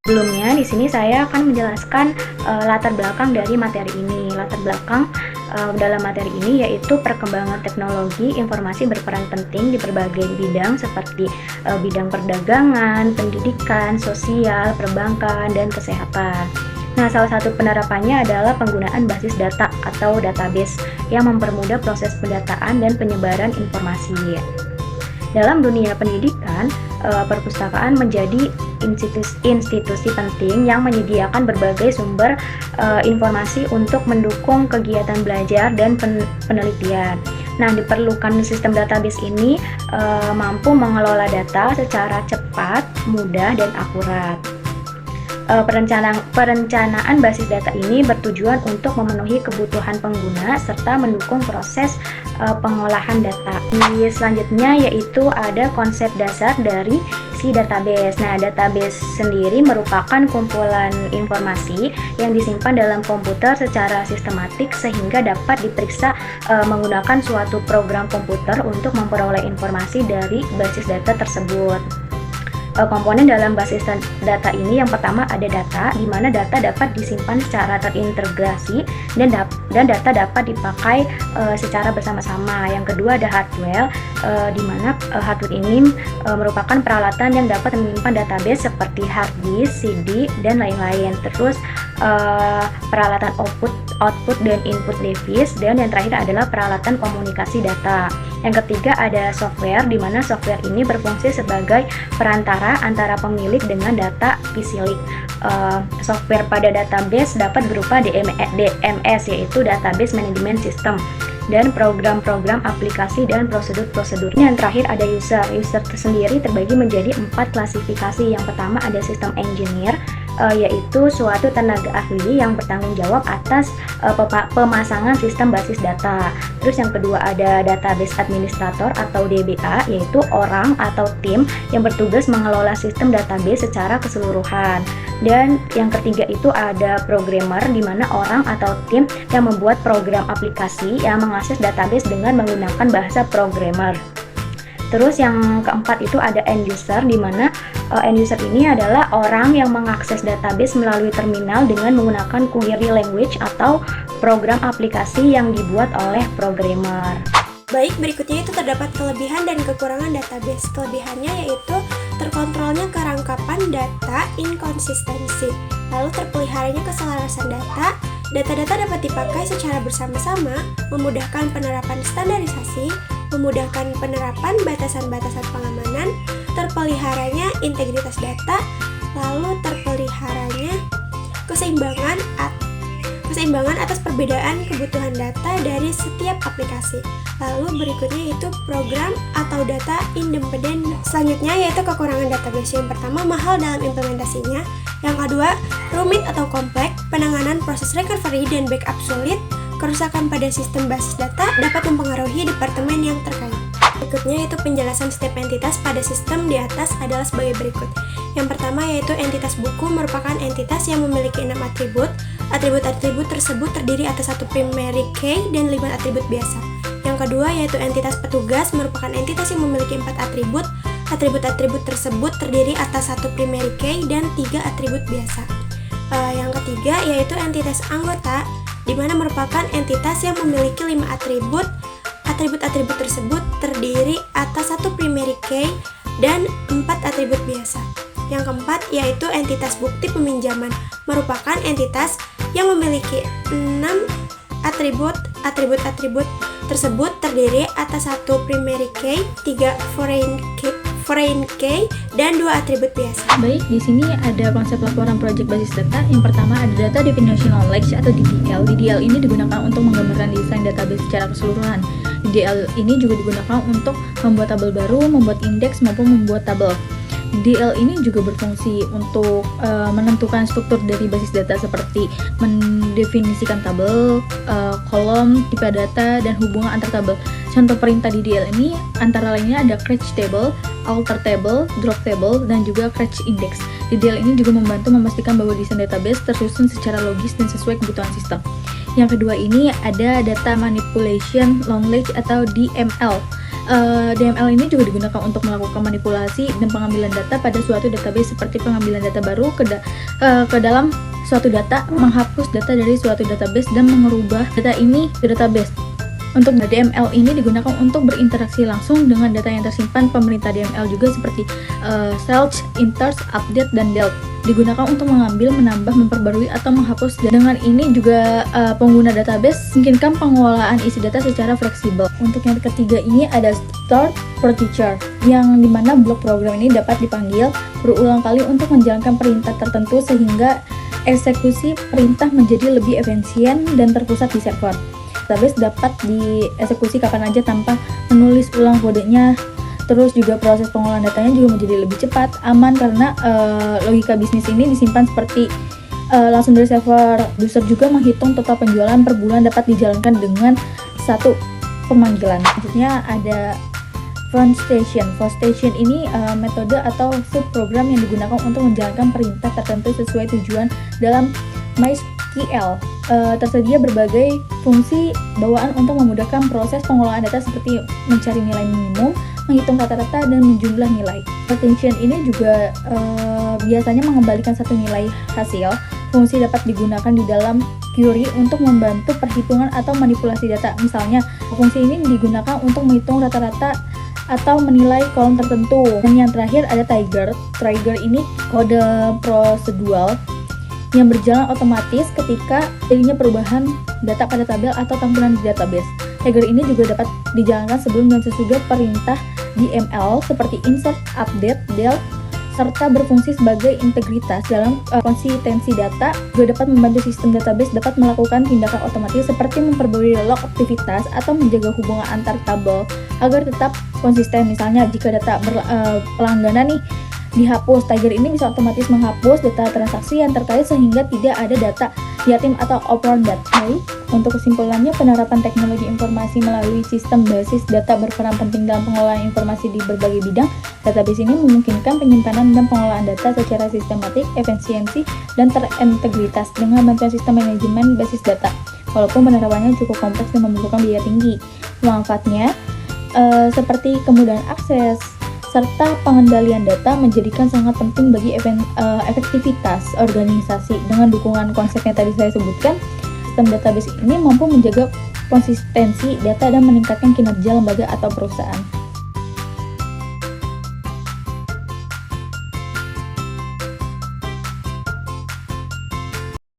Sebelumnya di sini saya akan menjelaskan latar belakang dari materi ini. Latar belakang dalam materi ini yaitu perkembangan teknologi informasi berperan penting di berbagai bidang seperti bidang perdagangan, pendidikan, sosial, perbankan, dan kesehatan. Nah, salah satu penerapannya adalah penggunaan basis data atau database yang mempermudah proses pendataan dan penyebaran informasi. Dalam dunia pendidikan, perpustakaan menjadi institusi penting yang menyediakan berbagai sumber informasi untuk mendukung kegiatan belajar dan penelitian. Nah, diperlukan sistem database ini mampu mengelola data secara cepat, mudah, dan akurat. Perencanaan basis data ini bertujuan untuk memenuhi kebutuhan pengguna serta mendukung proses pengolahan data. Selanjutnya yaitu ada konsep dasar dari si database. Nah, database sendiri merupakan kumpulan informasi yang disimpan dalam komputer secara sistematik sehingga dapat diperiksa menggunakan suatu program komputer untuk memperoleh informasi dari basis data tersebut. Komponen dalam basis data ini yang pertama ada data, di mana data dapat disimpan secara terintegrasi dan data dapat dipakai secara bersama-sama. Yang kedua ada hardware, di mana hardware ini merupakan peralatan yang dapat menyimpan database seperti hard disk, CD, dan lain-lain. Terus peralatan output dan input device, dan yang terakhir adalah peralatan komunikasi data. Yang ketiga ada software, di mana software ini berfungsi sebagai perantara antara pemilik dengan data fisilik. Software pada database dapat berupa DMS, yaitu Database Management System, dan program-program aplikasi dan prosedur-prosedur. Yang terakhir ada user. User sendiri terbagi menjadi 4 klasifikasi. Yang pertama ada sistem engineer, yaitu suatu tenaga ahli yang bertanggung jawab atas pemasangan sistem basis data. Terus yang kedua ada database administrator atau DBA, yaitu orang atau tim yang bertugas mengelola sistem database secara keseluruhan. Dan yang ketiga itu ada programmer, di mana orang atau tim yang membuat program aplikasi yang mengakses database dengan menggunakan bahasa programmer. Terus yang keempat itu ada end user, di mana end user ini adalah orang yang mengakses database melalui terminal dengan menggunakan query language atau program aplikasi yang dibuat oleh programmer. Baik, berikutnya itu terdapat kelebihan dan kekurangan database. Kelebihannya yaitu terkontrolnya kerangkapan data, inkonsistensi, lalu terpeliharanya keselarasan data. Data-data dapat dipakai secara bersama-sama, memudahkan penerapan standarisasi, memudahkan penerapan batasan-batasan pengamanan, terpeliharanya integritas data, lalu terpeliharanya keseimbangan atas perbedaan kebutuhan data dari setiap aplikasi. Lalu berikutnya itu program atau data independen. Selanjutnya yaitu kekurangan database. Yang pertama, mahal dalam implementasinya. Yang kedua, rumit atau kompleks. Penanganan proses recovery dan backup sulit. Kerusakan pada sistem basis data dapat mempengaruhi departemen yang terkait. Berikutnya itu penjelasan setiap entitas pada sistem di atas adalah sebagai berikut. Yang pertama yaitu entitas buku merupakan entitas yang memiliki 6 atribut. Atribut-atribut tersebut terdiri atas 1 primary key dan 5 atribut biasa. Yang kedua yaitu entitas petugas merupakan entitas yang memiliki 4 atribut. Atribut-atribut tersebut terdiri atas 1 primary key dan 3 atribut biasa. Yang ketiga yaitu entitas anggota, di mana merupakan entitas yang memiliki 5 atribut. Atribut-atribut tersebut terdiri atas 1 primary key dan 4 atribut biasa. Yang keempat yaitu entitas bukti peminjaman, merupakan entitas yang memiliki 6 atribut. Atribut-atribut tersebut terdiri atas 1 primary key, 3 foreign key, dan 2 atribut biasa. Baik, di sini ada konsep laporan project basis data. Yang pertama ada data definition knowledge atau DDL. DDL ini digunakan untuk menggambarkan desain database secara keseluruhan. DDL ini juga digunakan untuk membuat tabel baru, membuat indeks, maupun membuat tabel. DL ini juga berfungsi untuk menentukan struktur dari basis data seperti mendefinisikan tabel, kolom, tipe data, dan hubungan antar tabel. Contoh perintah di DL ini antara lainnya ada create table, alter table, drop table, dan juga create index. DL ini juga membantu memastikan bahwa desain database tersusun secara logis dan sesuai kebutuhan sistem. Yang kedua ini ada data manipulation knowledge atau DML. DML ini juga digunakan untuk melakukan manipulasi dan pengambilan data pada suatu database, seperti pengambilan data baru ke dalam suatu data, menghapus data dari suatu database, dan mengubah data ini ke database. Untuk DML ini digunakan untuk berinteraksi langsung dengan data yang tersimpan. Pemerintah DML juga seperti search, insert, update, dan delete digunakan untuk mengambil, menambah, memperbarui, atau menghapus. Dengan ini juga pengguna database memungkinkan pengelolaan isi data secara fleksibel. Untuk yang ketiga ini ada start procedure, yang dimana blok program ini dapat dipanggil berulang kali untuk menjalankan perintah tertentu sehingga eksekusi perintah menjadi lebih efisien dan terpusat di server. Database dapat dieksekusi kapan aja tanpa menulis ulang kodenya. Terus juga proses pengolahan datanya juga menjadi lebih cepat, aman, karena logika bisnis ini disimpan seperti langsung dari server. User juga menghitung total penjualan per bulan dapat dijalankan dengan satu pemanggilan. Selanjutnya ada phone station. Phone station ini metode atau subprogram yang digunakan untuk menjalankan perintah tertentu sesuai tujuan. Dalam MySQL tersedia berbagai fungsi bawaan untuk memudahkan proses pengolahan data seperti mencari nilai minimum, menghitung rata-rata, dan menjumlah nilai. Retention ini juga biasanya mengembalikan satu nilai hasil. Fungsi dapat digunakan di dalam query untuk membantu perhitungan atau manipulasi data. Misalnya, fungsi ini digunakan untuk menghitung rata-rata atau menilai kolom tertentu. Dan yang terakhir ada trigger. Trigger ini kode prosedural yang berjalan otomatis ketika terjadinya perubahan data pada tabel atau tampilan di database. Trigger ini juga dapat dijalankan sebelum dan sesudah perintah DML seperti insert, update, delete, serta berfungsi sebagai integritas dalam konsistensi data. Juga dapat membantu sistem database dapat melakukan tindakan otomatis seperti memperbarui log aktivitas atau menjaga hubungan antar tabel agar tetap konsisten. Misalnya jika data pelangganan nih dihapus, Trigger ini bisa otomatis menghapus data transaksi yang terkait sehingga tidak ada data yatim atau overrun data. Untuk kesimpulannya, penerapan teknologi informasi melalui sistem basis data berperan penting dalam pengolahan informasi di berbagai bidang. Database ini memungkinkan penyimpanan dan pengolahan data secara sistematik, efisiensi, dan terintegritas dengan bantuan sistem manajemen basis data. Walaupun penerapannya cukup kompleks dan memerlukan biaya tinggi, manfaatnya seperti kemudahan akses serta pengendalian data menjadikan sangat penting bagi efektivitas organisasi. Dengan dukungan konsep yang tadi saya sebutkan, sistem database ini mampu menjaga konsistensi data dan meningkatkan kinerja lembaga atau perusahaan.